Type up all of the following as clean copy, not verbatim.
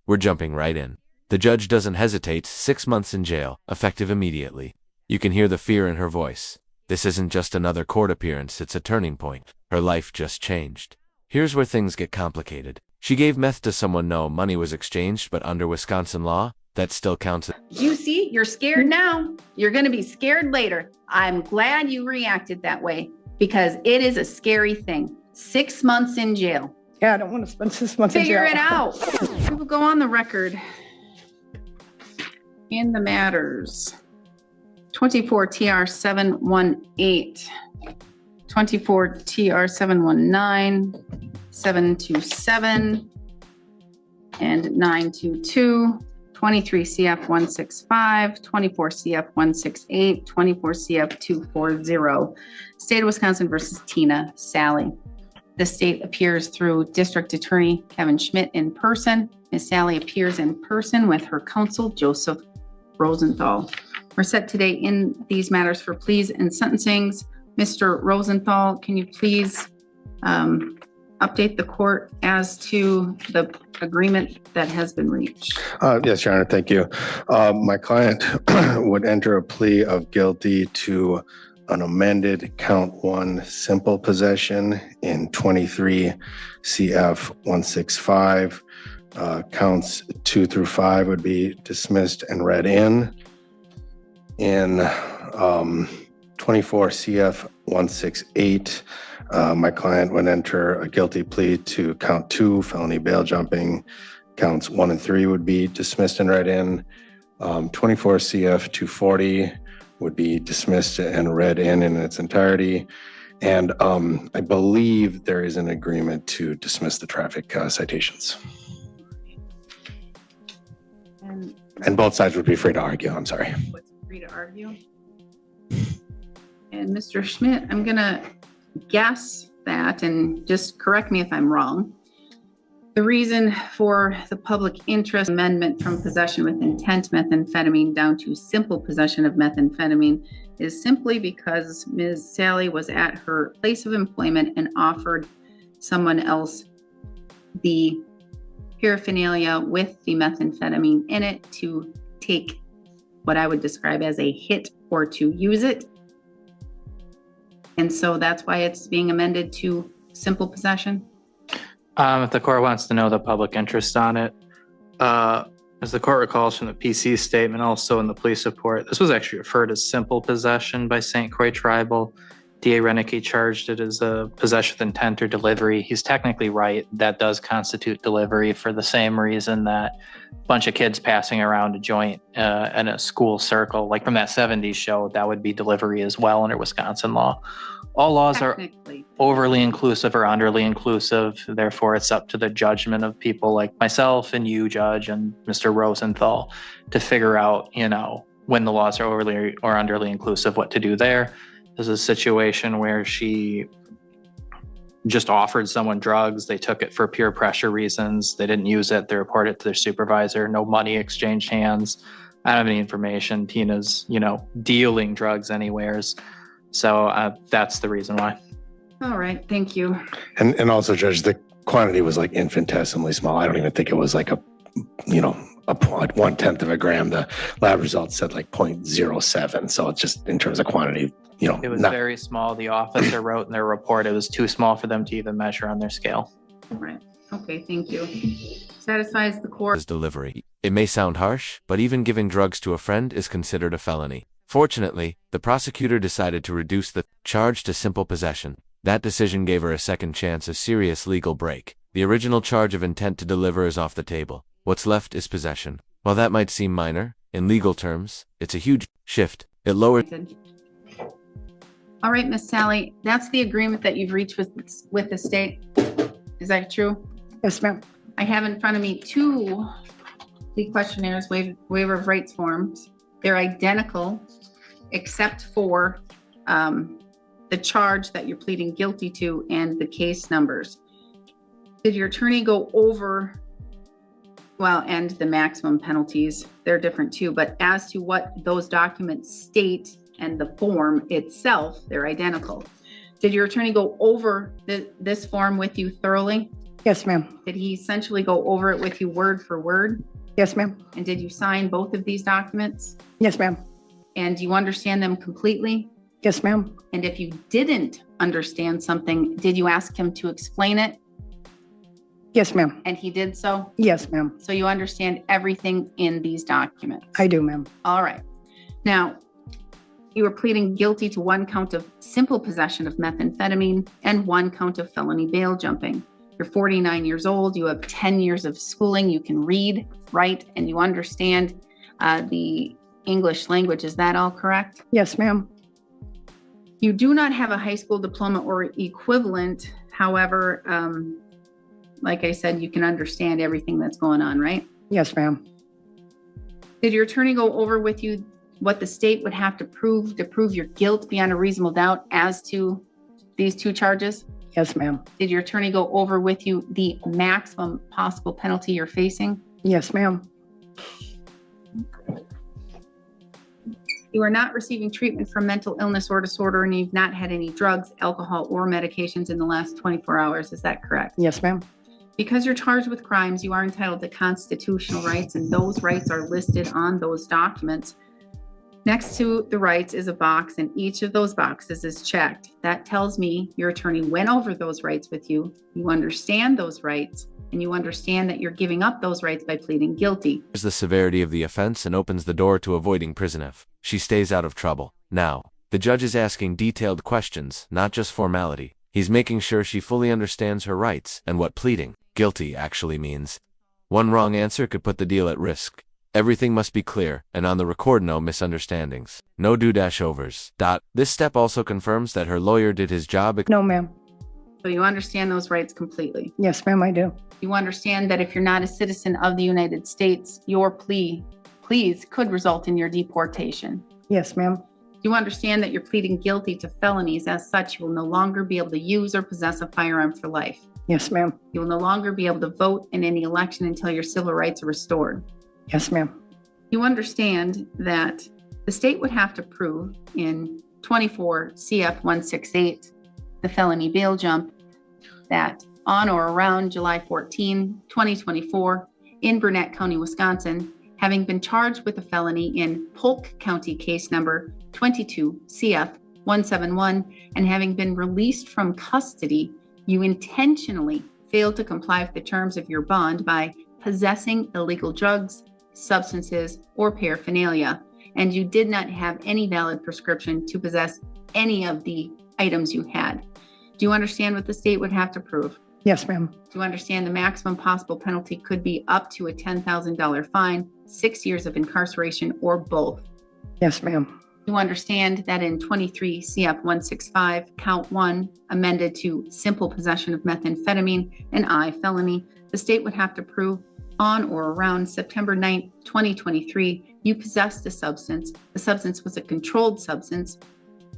We're jumping right in. The judge doesn't hesitate. 6 months in jail, effective immediately. You can hear the fear in her voice. This isn't just another court appearance, it's a turning point. Her life just changed. Here's where things get complicated. She gave meth to someone. No money was exchanged, but under Wisconsin law, that still counts. You see, you're scared now. You're going to be scared later. I'm glad you reacted that way because it is a scary thing. 6 months in jail. Yeah, I don't want to spend 6 months in jail. Figure it out. We will go on the record in the matters. 24 TR 718, 24 TR 719, 727, and 922, 23 CF 165, 24 CF 168, 24 CF 240. State of Wisconsin versus Tina Sally. The state appears through District Attorney Kevin Schmidt in person. Ms. Sally appears in person with her counsel, Joseph Rosenthal. We're set today in these matters for pleas and sentencings. Mr. Rosenthal, can you please update the court as to the agreement that has been reached? Yes, Your Honor, thank you. My client would enter a plea of guilty to an amended count 1 simple possession in 23 CF 165. Counts 2 through 5 would be dismissed and read in. In 24 CF 168, my client would enter a guilty plea to count 2, felony bail jumping. Counts 1 and 3 would be dismissed and read in. 24 CF 240 would be dismissed and read in its entirety. And I believe there is an agreement to dismiss the traffic citations. And both sides would be free to argue. I'm sorry. Free to argue. And Mr. Schmidt, I'm gonna guess that, and just correct me if I'm wrong, the reason for the public interest amendment from possession with intent methamphetamine down to simple possession of methamphetamine is simply because Ms. Sally was at her place of employment and offered someone else the paraphernalia with the methamphetamine in it to take what I would describe as a hit or to use it. And so that's why it's being amended to simple possession. If the court wants to know the public interest on it, as the court recalls from the PC statement, also in the police report, this was actually referred as simple possession by St. Croix Tribal. DA Renicky charged it as a possession with intent or delivery. He's technically right. That does constitute delivery for the same reason that a bunch of kids passing around a joint in a school circle, like from that 70s show, that would be delivery as well under Wisconsin law. All laws are overly inclusive or underly inclusive. Therefore, it's up to the judgment of people like myself and you, Judge, and Mr. Rosenthal to figure out, when the laws are overly or underly inclusive, what to do there. This is a situation where she just offered someone drugs. They took it for peer pressure reasons. They didn't use it. They reported it to their supervisor. No money exchanged hands. I don't have any information. Tina's, dealing drugs anywheres. So that's the reason why. All right. Thank you. And also, Judge, the quantity was like infinitesimally small. I don't even think it was like a 1/10 of a gram. The lab results said like 0.07. So it's just in terms of quantity, it was very small. The officer wrote in their report it was too small for them to even measure on their scale. Right. Okay. Thank you. Satisfies the court. Delivery. It may sound harsh, but even giving drugs to a friend is considered a felony. Fortunately, the prosecutor decided to reduce the charge to simple possession. That decision gave her a second chance, a serious legal break. The original charge of intent to deliver is off the table. What's left is possession. While that might seem minor, in legal terms, it's a huge shift. It lowers. All right, Miss Sally, that's the agreement that you've reached with the state. Is that true? Yes, ma'am. I have in front of me 2 plea questionnaires, waiver of rights forms. They're identical, except for the charge that you're pleading guilty to and the case numbers. Did your attorney go over, and the maximum penalties, they're different too, but as to what those documents state and the form itself, they're identical. Did your attorney go over this form with you thoroughly? Yes, ma'am. Did he essentially go over it with you word for word? Yes, ma'am. And did you sign both of these documents? Yes, ma'am. And do you understand them completely? Yes, ma'am. And if you didn't understand something, did you ask him to explain it? Yes, ma'am. And he did so? Yes, ma'am. So you understand everything in these documents? I do, ma'am. All right. Now, you were pleading guilty to 1 count of simple possession of methamphetamine and 1 count of felony bail jumping. You're 49 years old. You have 10 years of schooling. You can read, write, and you understand the English language. Is that all correct? Yes, ma'am. You do not have a high school diploma or equivalent. However, like I said, you can understand everything that's going on, right? Yes, ma'am. Did your attorney go over with you what the state would have to prove your guilt beyond a reasonable doubt as to these 2 charges? Yes, ma'am. Did your attorney go over with you the maximum possible penalty you're facing? Yes, ma'am. You are not receiving treatment for mental illness or disorder, and you've not had any drugs, alcohol, or medications in the last 24 hours. Is that correct? Yes, ma'am. Because you're charged with crimes, you are entitled to constitutional rights, and those rights are listed on those documents. Next to the rights is a box, and each of those boxes is checked. That tells me your attorney went over those rights with you. You understand those rights, and you understand that you're giving up those rights by pleading guilty. Here's the severity of the offense and opens the door to avoiding prison if she stays out of trouble. Now, the judge is asking detailed questions, not just formality. He's making sure she fully understands her rights and what pleading guilty actually means. One wrong answer could put the deal at risk. Everything must be clear, and on the record, no misunderstandings. No do-overs. This step also confirms that her lawyer did his job. No, ma'am. So you understand those rights completely. Yes, ma'am, I do. You understand that if you're not a citizen of the United States, your pleas could result in your deportation. Yes, ma'am. You understand that you're pleading guilty to felonies. As such, you will no longer be able to use or possess a firearm for life. Yes, ma'am. You will no longer be able to vote in any election until your civil rights are restored. Yes, ma'am. You understand that the state would have to prove in 24 CF 168, the felony bail jump, that on or around July 14, 2024, in Burnett County, Wisconsin, having been charged with a felony in Polk County case number 22 CF 171, and having been released from custody, you intentionally failed to comply with the terms of your bond by possessing illegal drugs, substances, or paraphernalia, and you did not have any valid prescription to possess any of the items you had. Do you understand what the state would have to prove? Yes, ma'am. Do you understand the maximum possible penalty could be up to a $10,000 fine, 6 years of incarceration, or both? Yes, ma'am. You understand that in 23 CF 165, count 1, amended to simple possession of methamphetamine, an I felony, the state would have to prove on or around September 9th, 2023, you possessed a substance. The substance was a controlled substance,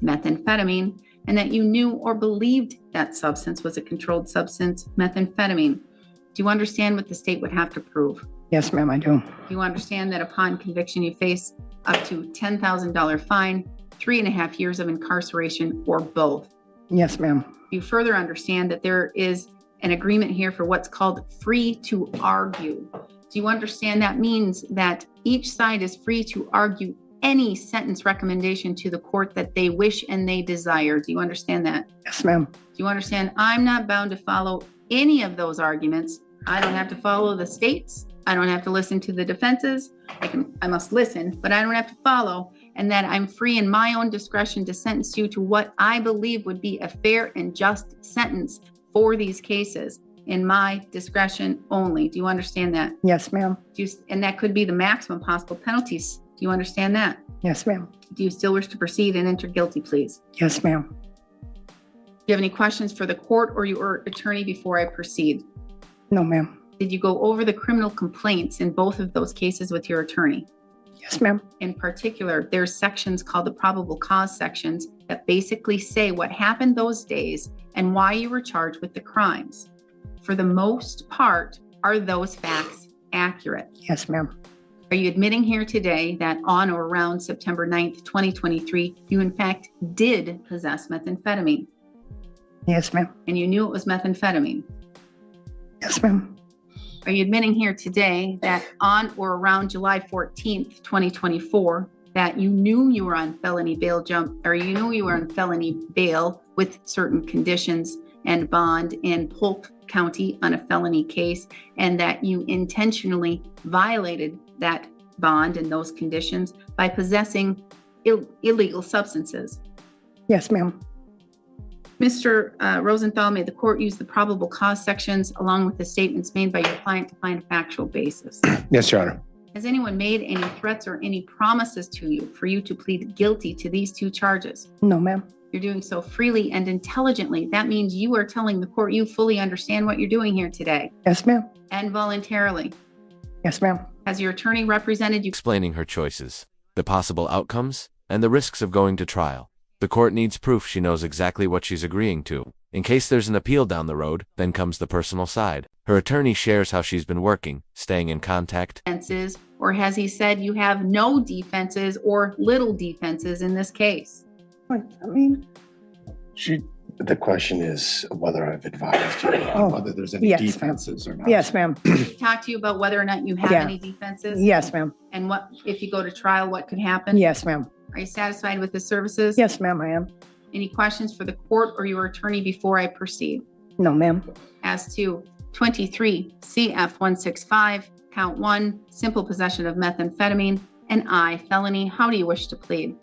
methamphetamine, and that you knew or believed that substance was a controlled substance, methamphetamine. Do you understand what the state would have to prove? Yes, ma'am, I do. Do you understand that upon conviction, you face up to $10,000 fine, 3.5 years of incarceration, or both? Yes, ma'am. You further understand that there is an agreement here for what's called free to argue. Do you understand that means that each side is free to argue any sentence recommendation to the court that they wish and they desire? Do you understand that? Yes, ma'am. Do you understand I'm not bound to follow any of those arguments? I don't have to follow the states. I don't have to listen to the defenses. I must listen, but I don't have to follow. And that I'm free in my own discretion to sentence you to what I believe would be a fair and just sentence for these cases in my discretion only. Do you understand that? Yes, ma'am. And that could be the maximum possible penalties. Do you understand that? Yes, ma'am. Do you still wish to proceed and enter guilty pleas? Yes, ma'am. Do you have any questions for the court or your attorney before I proceed? No, ma'am. Did you go over the criminal complaints in both of those cases with your attorney? Yes, ma'am. In particular, there's sections called the probable cause sections that basically say what happened those days and why you were charged with the crimes. For the most part, are those facts accurate? Yes, ma'am. Are you admitting here today that on or around September 9th, 2023, you in fact did possess methamphetamine? Yes, ma'am. And you knew it was methamphetamine? Yes, ma'am. Are you admitting here today that on or around July 14th, 2024, that you knew you were on felony bail with certain conditions and bond in Polk County on a felony case, and that you intentionally violated that bond and those conditions by possessing illegal substances? Yes, ma'am. Mr. Rosenthal, may the court use the probable cause sections along with the statements made by your client to find a factual basis? Yes, Your Honor. Has anyone made any threats or any promises to you for you to plead guilty to these two charges? No, ma'am. You're doing so freely and intelligently. That means you are telling the court you fully understand what you're doing here today. Yes, ma'am. And voluntarily. Yes, ma'am. Has your attorney represented you? Explaining her choices, the possible outcomes, and the risks of going to trial. The court needs proof she knows exactly what she's agreeing to. In case there's an appeal down the road, then comes the personal side. Her attorney shares how she's been working, staying in contact. Defenses, or has he said you have no defenses or little defenses in this case? What does that mean? The question is whether I've advised you on whether there's any yes, defenses or not. Yes, ma'am. Talk to you about whether or not you have Yeah. any defenses? Yes, ma'am. And what, if you go to trial, what could happen? Yes, ma'am. Are you satisfied with the services? Yes, ma'am, I am. Any questions for the court or your attorney before I proceed? No, ma'am. As to 23 CF 165, count 1, simple possession of methamphetamine, and I, felony, how do you wish to plead?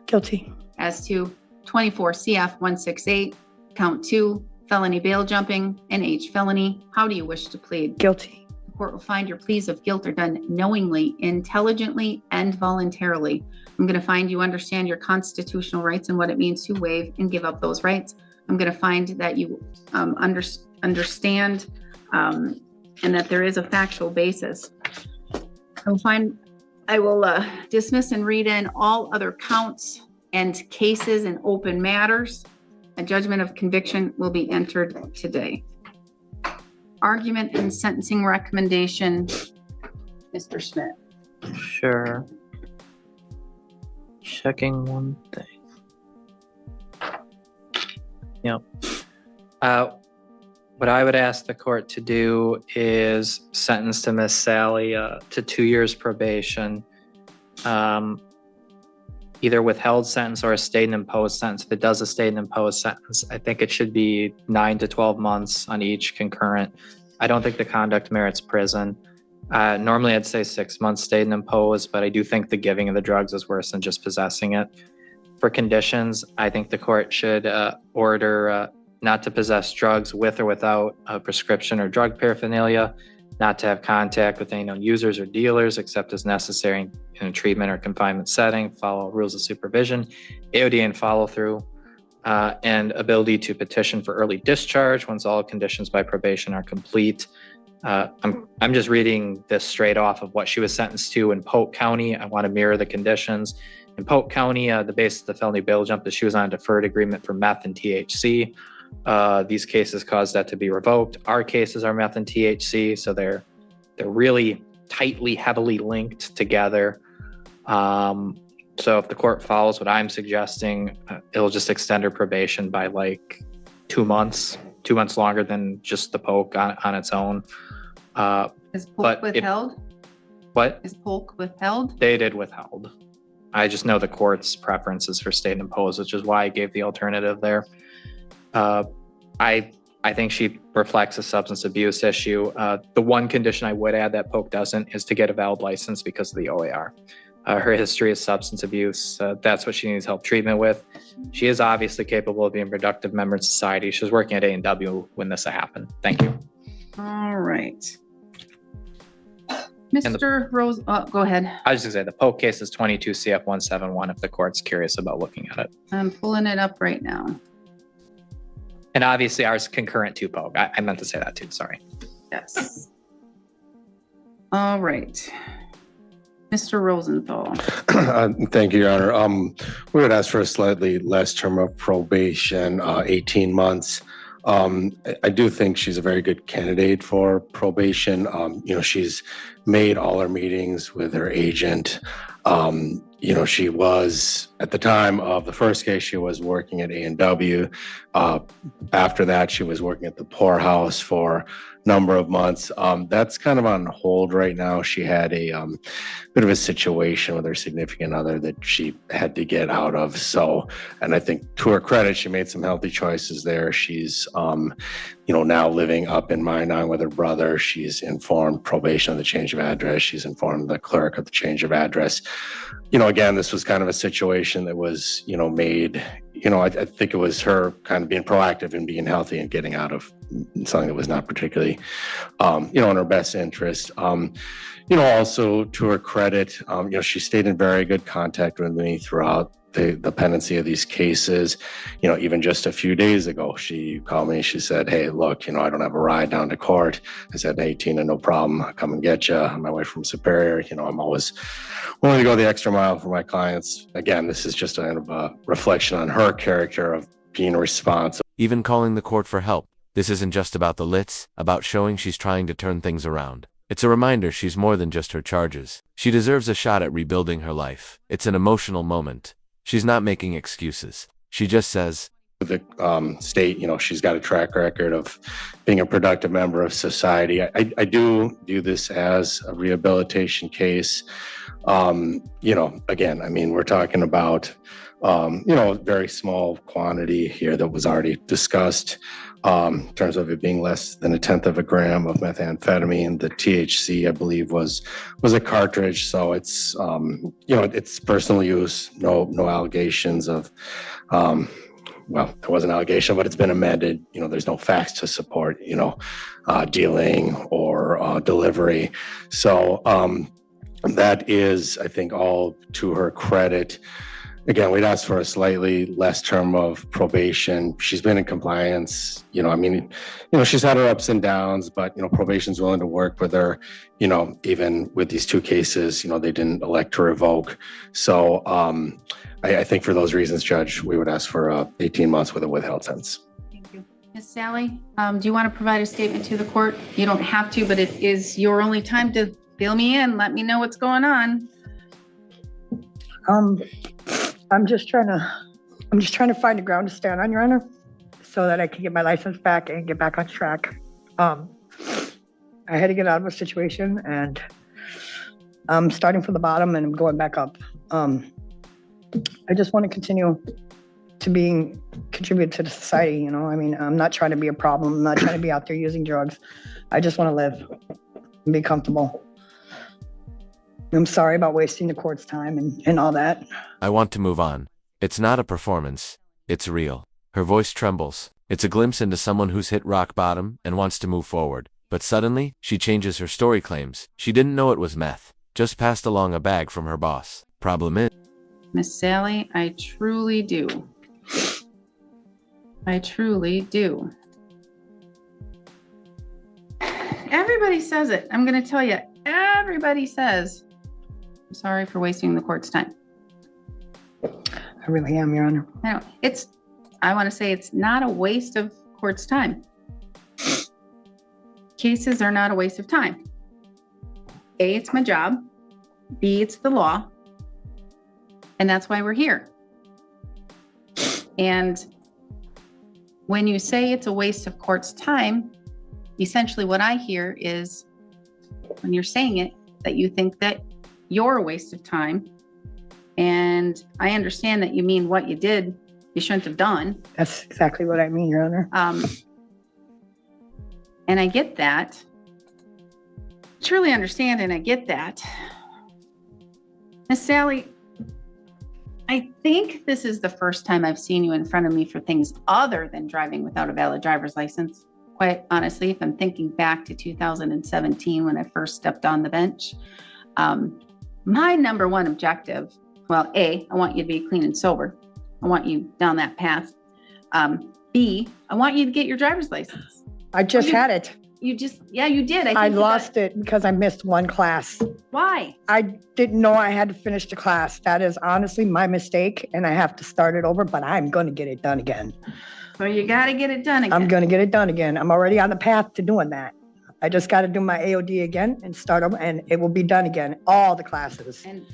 Guilty. As to 24 CF 168, count 2, felony bail jumping, and H, felony, how do you wish to plead? Guilty. The court will find your pleas of guilt are done knowingly, intelligently, and voluntarily. I'm going to find you understand your constitutional rights and what it means to waive and give up those rights. I'm going to find that you understand and that there is a factual basis. I will dismiss and read in all other counts and cases and open matters. A judgment of conviction will be entered today. Argument and sentencing recommendation, Mr. Schmidt. Sure. Checking one thing. Yep. What I would ask the court to do is sentence to Miss Sally to 2 years probation, either withheld sentence or a state and imposed sentence. If it does a state and imposed sentence, I think it should be 9 to 12 months on each concurrent. I don't think the conduct merits prison. Normally I'd say 6 months state and imposed, but I do think the giving of the drugs is worse than just possessing it. For conditions, I think the court should order not to possess drugs with or without a prescription or drug paraphernalia, not to have contact with any known users or dealers except as necessary in a treatment or confinement setting, follow rules of supervision, AOD and follow through, and ability to petition for early discharge once all conditions by probation are complete. I'm just reading this straight off of what she was sentenced to in Polk County. I want to mirror the conditions. In Polk County, the basis of the felony bail jump is she was on a deferred agreement for meth and THC. These cases caused that to be revoked. Our cases are meth and THC, so they're really tightly, heavily linked together. So if the court follows what I'm suggesting, it'll just extend her probation by like 2 months longer than just the Polk on its own. Is Polk withheld? What? Is Polk withheld? They did withheld. I just know the court's preferences for state and imposed, which is why I gave the alternative there. I think she reflects a substance abuse issue. The one condition I would add that Polk doesn't is to get a valid license because of the OAR. Her history is substance abuse. That's what she needs help treatment with. She is obviously capable of being a productive member of society. She was working at A&W when this happened. Thank you. All right. Mr. Rose, go ahead. I was just going to say the Polk case is 22 CF 171 if the court's curious about looking at it. I'm pulling it up right now. And obviously ours concurrent to Polk. I meant to say that too, sorry. Yes. All right. Mr. Rosenthal. Thank you, Your Honor. We would ask for a slightly less term of probation, 18 months. I do think she's a very good candidate for probation. She's made all her meetings with her agent. She was At the time of the first case, she was working at A&W. After that, she was working at the poorhouse for a number of months. That's kind of on hold right now. She had a bit of a situation with her significant other that she had to get out of. So, and I think to her credit, she made some healthy choices there. She's, now living up in Minot with her brother. She's informed probation of the change of address. She's informed the clerk of the change of address. Again, this was kind of a situation that was, made, I think it was her kind of being proactive and being healthy and getting out of something that was not particularly, in her best interest. Also to her credit, she stayed in very good contact with me throughout the pendency of these cases. Even just a few days ago, she called me. She said, "Hey, look, I don't have a ride down to court." I said, "Hey, Tina, no problem. I'll come and get you. On my way from Superior. I'm always willing to go the extra mile for my clients." Again, this is just a reflection on her character of being responsive. Even calling the court for help. This isn't just about the lits, about showing she's trying to turn things around. It's a reminder she's more than just her charges. She deserves a shot at rebuilding her life. It's an emotional moment. She's not making excuses. She just says, the state, she's got a track record of being a productive member of society. I do view this as a rehabilitation case. Again, we're talking about, a very small quantity here that was already discussed. In terms of it being less than 1/10 of a gram of methamphetamine. The THC, I believe, was a cartridge. So it's, it's personal use, no allegations of, there was an allegation, but it's been amended. There's no facts to support, dealing or delivery. So that is, I think, all to her credit. Again, we'd asked for a slightly less term of probation. She's been in compliance. She's had her ups and downs, but, probation's willing to work with her. Even with these two cases, they didn't elect to revoke. So I think for those reasons, Judge, we would ask for 18 months with a withheld sentence. Thank you. Ms. Sally, do you want to provide a statement to the court? You don't have to, but it is your only time to fill me in. Let me know what's going on. I'm just trying to find a ground to stand on, Your Honor, so that I can get my license back and get back on track. I had to get out of a situation, and I'm starting from the bottom and I'm going back up. I just want to continue to contribute to the society. I'm not trying to be a problem. I'm not trying to be out there using drugs. I just want to live and be comfortable. I'm sorry about wasting the court's time and all that. I want to move on. It's not a performance. It's real. Her voice trembles. It's a glimpse into someone who's hit rock bottom and wants to move forward. But suddenly, she changes her story. Claims she didn't know it was meth. Just passed along a bag from her boss. Problem is, Miss Sally, I truly do. I truly do. Everybody says it. I'm going to tell you, everybody says, "I'm sorry for wasting the court's time." I really am, Your Honor. I want to say it's not a waste of court's time. Cases are not a waste of time. A, it's my job. B, it's the law. And that's why we're here. And when you say it's a waste of court's time, essentially what I hear is, when you're saying it, that you think that you're a waste of time. And I understand that you mean what you did, you shouldn't have done. That's exactly what I mean, Your Honor. And I get that. Truly understand, and I get that. Miss Sally, I think this is the first time I've seen you in front of me for things other than driving without a valid driver's license. Quite honestly, if I'm thinking back to 2017 when I first stepped on the bench, my number one objective, well, A, I want you to be clean and sober. I want you down that path. B, I want you to get your driver's license. I just had it. You did. I lost it because I missed one class. Why? I didn't know I had to finish the class. That is honestly my mistake, and I have to start it over, but I'm going to get it done again. So you got to get it done again. I'm going to get it done again. I'm already on the path to doing that. I just got to do my AOD again and start them, and it will be done again, all the classes. And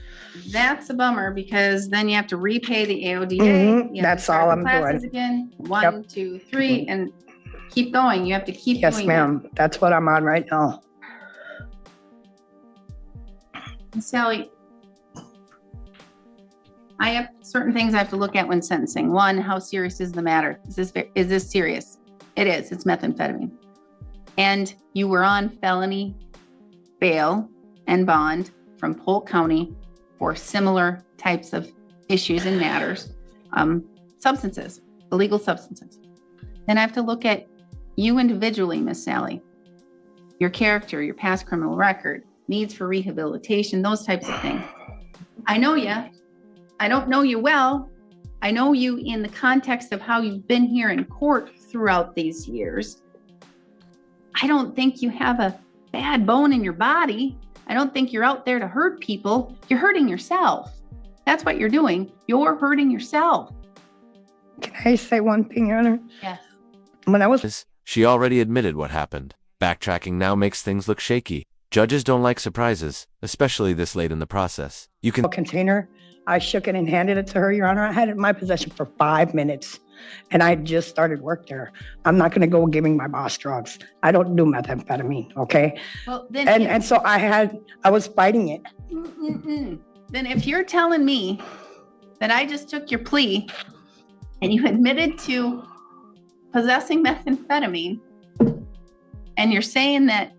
that's a bummer because then you have to repay the AODA. Mhm, You have to that's start all the I'm classes doing. Again, 1, 2, 3, and keep going. You have to keep Yes, doing ma'am. That's what I'm on right now. that. Sally, I have certain things I have to look at when sentencing. One, how serious is the matter? Is this serious? It is. It's methamphetamine. And you were on felony bail and bond from Polk County for similar types of issues and matters, substances, illegal substances. Then I have to look at you individually, Miss Sally, your character, your past criminal record, needs for rehabilitation, those types of things. I know you. I don't know you well. I know you in the context of how you've been here in court throughout these years. I don't think you have a bad bone in your body. I don't think you're out there to hurt people. You're hurting yourself. That's what you're doing. You're hurting yourself. Can I say one thing, Your Honor? Yes. When I was She already admitted what happened. Backtracking now makes things look shaky. Judges don't like surprises, especially this late in the process. You can a container, I shook it and handed it to her, Your Honor. I had it in my possession for 5 minutes, and I just started work there. I'm not going to go giving my boss drugs. I don't do methamphetamine, okay? Well, then, And so I was fighting it. Then if you're telling me that I just took your plea and you admitted to possessing methamphetamine, and you're saying that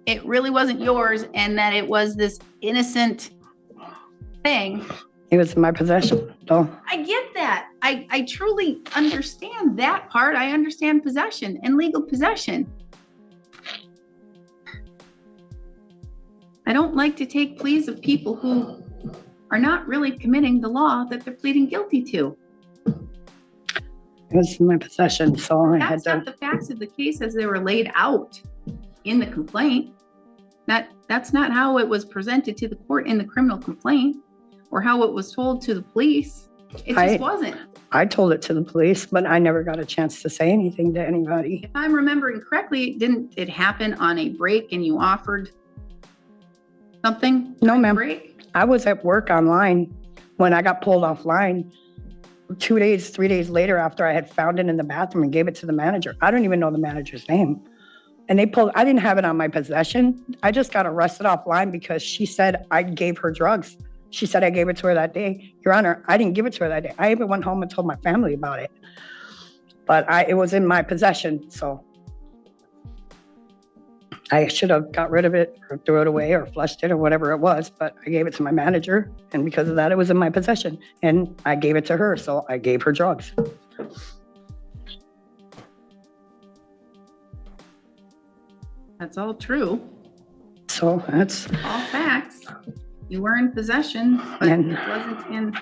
it really wasn't yours and that it was this innocent thing. It was in my possession, though. I get that. I truly understand that part. I understand possession and legal possession. I don't like to take pleas of people who are not really committing the law that they're pleading guilty to. It was in my possession, so I had That's to. not the facts of the case as they were laid out in the complaint. That's not how it was presented to the court in the criminal complaint or how it was told to the police. It just wasn't. I told it to the police, but I never got a chance to say anything to anybody. If I'm remembering correctly, didn't it happen on a break and you offered something? No, during the ma'am. break? I was at work online when I got pulled offline 2 days, 3 days later after I had found it in the bathroom and gave it to the manager. I don't even know the manager's name. And I didn't have it on my possession. I just got arrested offline because she said I gave her drugs. She said I gave it to her that day. Your Honor, I didn't give it to her that day. I even went home and told my family about it. But it was in my possession, so I should have got rid of it or threw it away or flushed it or whatever it was, but I gave it to my manager, and because of that, it was in my possession. And I gave it to her, so I gave her drugs. That's all true. So that's, All facts. You were in possession, but And- it wasn't in.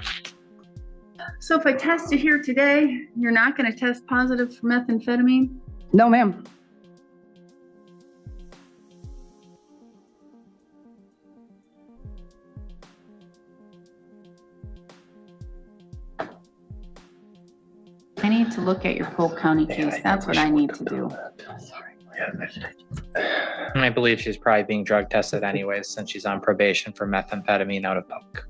So if I test you here today, you're not going to test positive for methamphetamine? no, ma'am. I need to look at your Polk County case. That's what I need to do. And I believe she's probably being drug tested anyways, since she's on probation for methamphetamine out of Polk.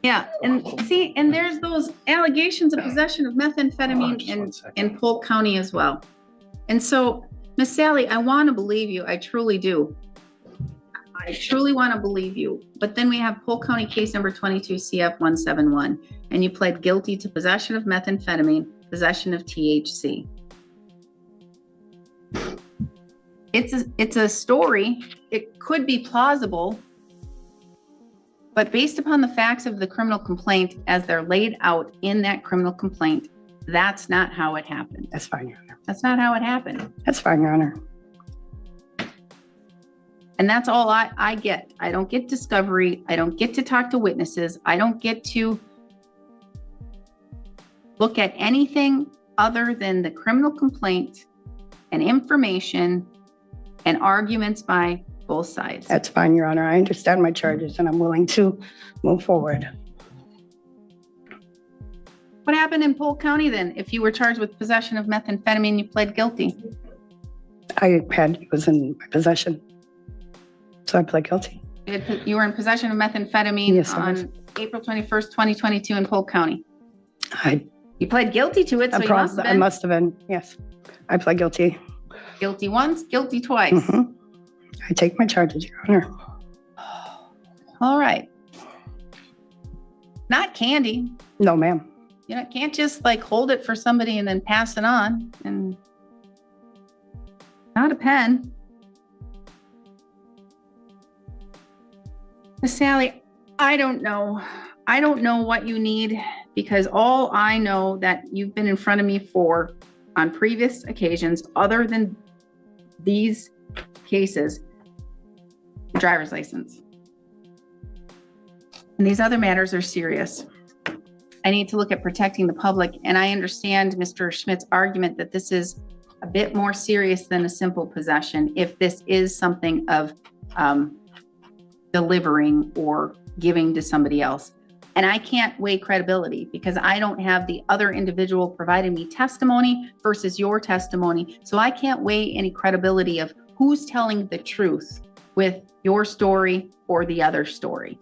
Yeah, and see, and there's those allegations of possession of methamphetamine in Polk County as well. And so, Miss Sally, I want to believe you. I truly do. I truly want to believe you. But then we have Polk County case number 22 CF 171, and you pled guilty to possession of methamphetamine, possession of THC. It's a story. It could be plausible, but based upon the facts of the criminal complaint as they're laid out in that criminal complaint, that's not how it happened. That's fine, Your Honor. That's not how it happened. That's fine, Your Honor. And that's all I get. I don't get discovery. I don't get to talk to witnesses. I don't get to look at anything other than the criminal complaint and information and arguments by both sides. That's fine, Your Honor. I understand my charges and I'm willing to move forward. What happened in Polk County then? If you were charged with possession of methamphetamine, you pled guilty. It was in my possession. So I pled guilty. You were in possession of methamphetamine Yes, I was. on April 21st, 2022 in Polk County. I You pled guilty to it, so you must have I been must have been, yes. I pled guilty. guilty once, guilty twice. Mhm. I take my charges, Your Honor. All right. Not candy. No, ma'am. You know, can't just like hold it for somebody and then pass it on. And not a pen. Miss Sally, I don't know. I don't know what you need, because all I know that you've been in front of me for on previous occasions, other than these cases, driver's license. And these other matters are serious. I need to look at protecting the public. And I understand Mr. Schmidt's argument that this is a bit more serious than a simple possession if this is something of delivering or giving to somebody else. And I can't weigh credibility because I don't have the other individual providing me testimony versus your testimony. So I can't weigh any credibility of who's telling the truth with your story or the other story.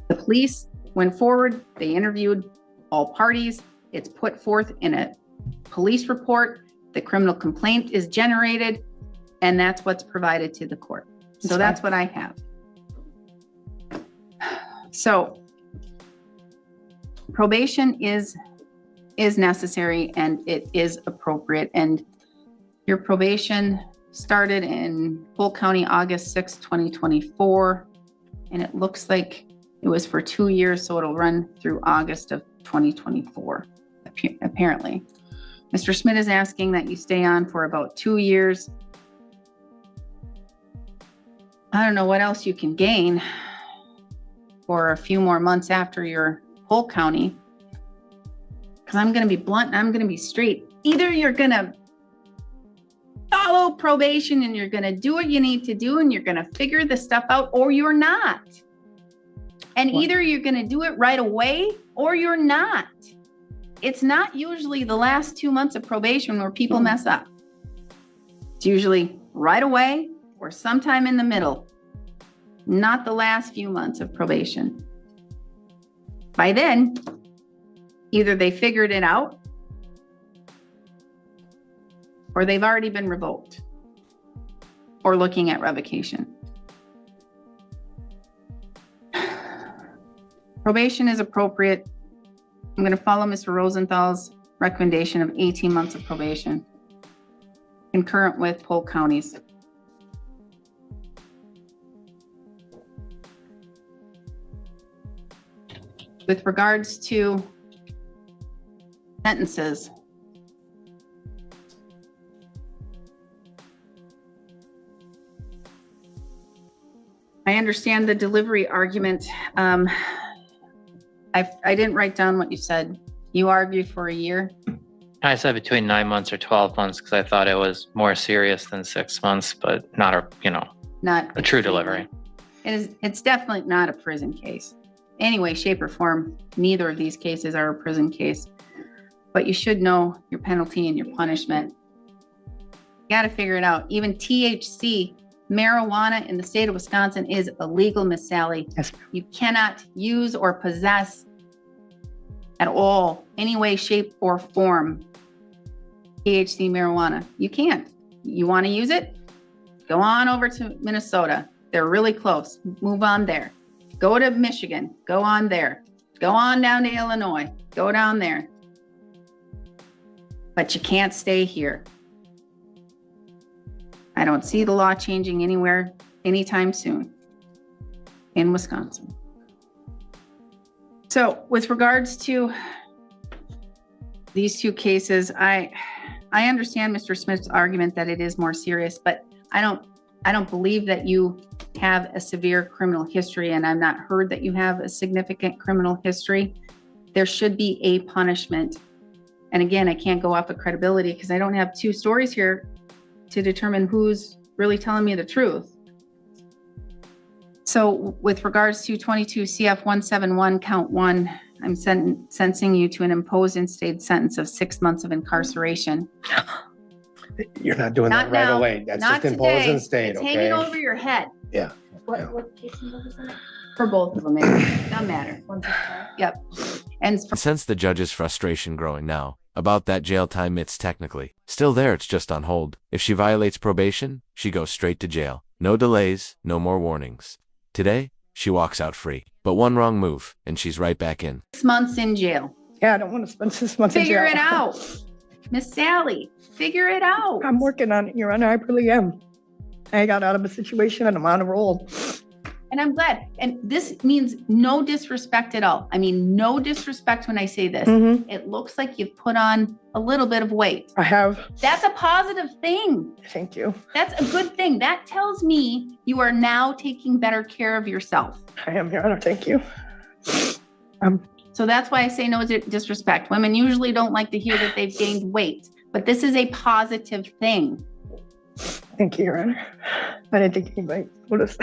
The police went forward, they interviewed all parties. It's put forth in a police report. The criminal complaint is generated, and that's what's provided to the court. So that's what I have. So probation is necessary and it is appropriate. And your probation started in Polk County, August 6, 2024. And it looks like it was for 2 years. So it'll run through August of 2024, apparently. Mr. Schmidt is asking that you stay on for about 2 years. I don't know what else you can gain for a few more months after your Polk County. Because I'm going to be blunt and I'm going to be straight. Either you're going to follow probation and you're going to do what you need to do and you're going to figure the stuff out, or you're not. And either you're going to do it right away or you're not. It's not usually the last 2 months of probation where people mess up. It's usually right away or sometime in the middle. Not the last few months of probation. By then, either they figured it out or they've already been revoked or looking at revocation. Probation is appropriate. I'm going to follow Mr. Rosenthal's recommendation of 18 months of probation, concurrent with Polk County's. With regards to sentences, I understand the delivery argument. I didn't write down what you said. You argued for a year. I said between 9 months or 12 months because I thought it was more serious than 6 months, but not a true delivery. It's definitely not a prison case. Any way, shape, or form, neither of these cases are a prison case. But you should know your penalty and your punishment. You got to figure it out. Even THC, marijuana in the state of Wisconsin is illegal, Miss Sally. Yes. You cannot use or possess at all, any way, shape, or form, THC marijuana. You can't. You want to use it? Go on over to Minnesota. They're really close. Move on there. Go to Michigan. Go on there. Go on down to Illinois. Go down there. But you can't stay here. I don't see the law changing anywhere anytime soon in Wisconsin. So with regards to these two cases, I understand Mr. Smith's argument that it is more serious, but I don't believe that you have a severe criminal history, and I've not heard that you have a significant criminal history. There should be a punishment. And again, I can't go off of credibility because I don't have two stories here to determine who's really telling me the truth. So with regards to 22 CF 171 count 1, I'm sentencing you to an imposed and stayed sentence of 6 months of incarceration. You're not doing Not that right now. away. That's Not just imposing today. state, It's okay? hanging over your head. Yeah. What case number was that? For both of them, it doesn't matter. Yep. And for Sense the judge's frustration growing now. About that jail time, it's technically still there, it's just on hold. If she violates probation, she goes straight to jail. No delays, no more warnings. Today, she walks out free. But one wrong move, and she's right back in. 6 months in jail. Yeah, I don't want to spend 6 months in jail. Figure it out. Miss Sally, figure it out. I'm working on it, Your Honor. I really am. I got out of a situation and I'm on a roll. And I'm glad. And this means no disrespect at all. I mean, no disrespect when I say this. Mhm. It looks like you've put on a little bit of weight. I have. That's a positive thing. Thank you. That's a good thing. That tells me you are now taking better care of yourself. I am, Your Honor. Thank you. So that's why I say no disrespect. Women usually don't like to hear that they've gained weight, but this is a positive thing. Thank you, Your Honor. I didn't think anybody noticed.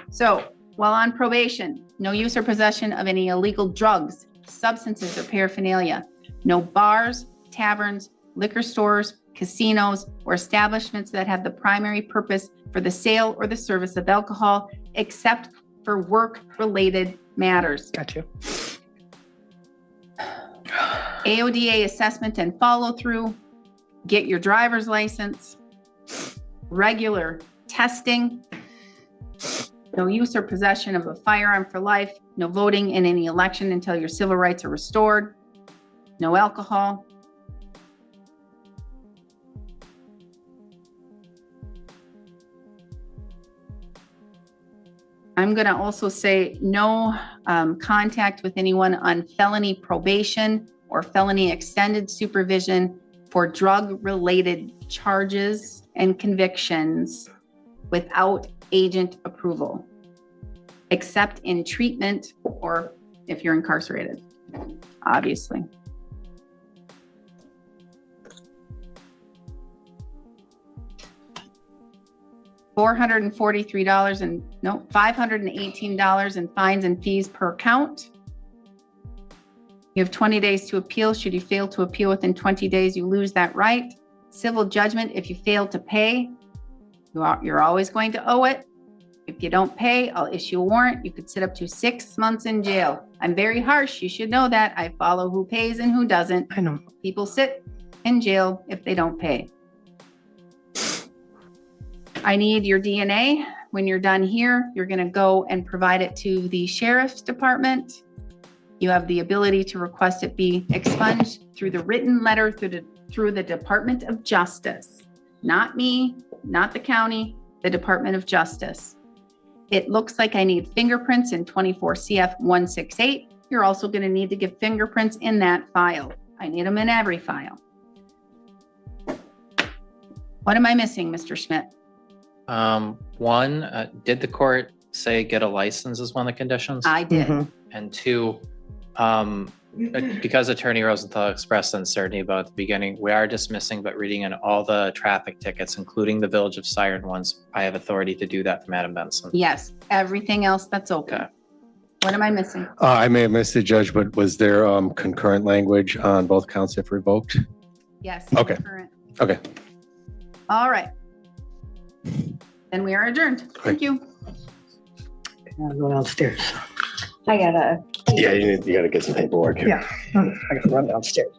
So while on probation, no use or possession of any illegal drugs, substances, or paraphernalia. No bars, taverns, liquor stores, casinos, or establishments that have the primary purpose for the sale or the service of alcohol, except for work-related matters. Got you. AODA assessment and follow-through. Get your driver's license. Regular testing. No use or possession of a firearm for life. No voting in any election until your civil rights are restored. No alcohol. I'm going to also say no contact with anyone on felony probation or felony extended supervision for drug-related charges and convictions without agent approval, except in treatment or if you're incarcerated, obviously. $518 in fines and fees per count. You have 20 days to appeal. Should you fail to appeal within 20 days, you lose that right. Civil judgment, if you fail to pay, you're always going to owe it. If you don't pay, I'll issue a warrant. You could sit up to 6 months in jail. I'm very harsh. You should know that. I follow who pays and who doesn't. I know. People sit in jail if they don't pay. I need your DNA. When you're done here, you're going to go and provide it to the sheriff's department. You have the ability to request it be expunged through the written letter through the Department of Justice. Not me, not the county, the Department of Justice. It looks like I need fingerprints in 24 CF 168. You're also going to need to give fingerprints in that file. I need them in every file. What am I missing, Mr. Schmidt? One, did the court say get a license as one of the conditions? I did. Mhm. And two, because Attorney Rosenthal expressed uncertainty about the beginning, we are dismissing, but reading in all the traffic tickets, including the Village of Siren ones. I have authority to do that from Adam Benson. Yes, everything else that's open. Okay. What am I missing? I may have missed it, Judge, but was there concurrent language on both counts if revoked? Yes. Okay. Current. Okay. All right. Then we are adjourned. Thank you. I'll go downstairs. I gotta. Yeah, you gotta get some paperwork here. Yeah. I gotta run downstairs.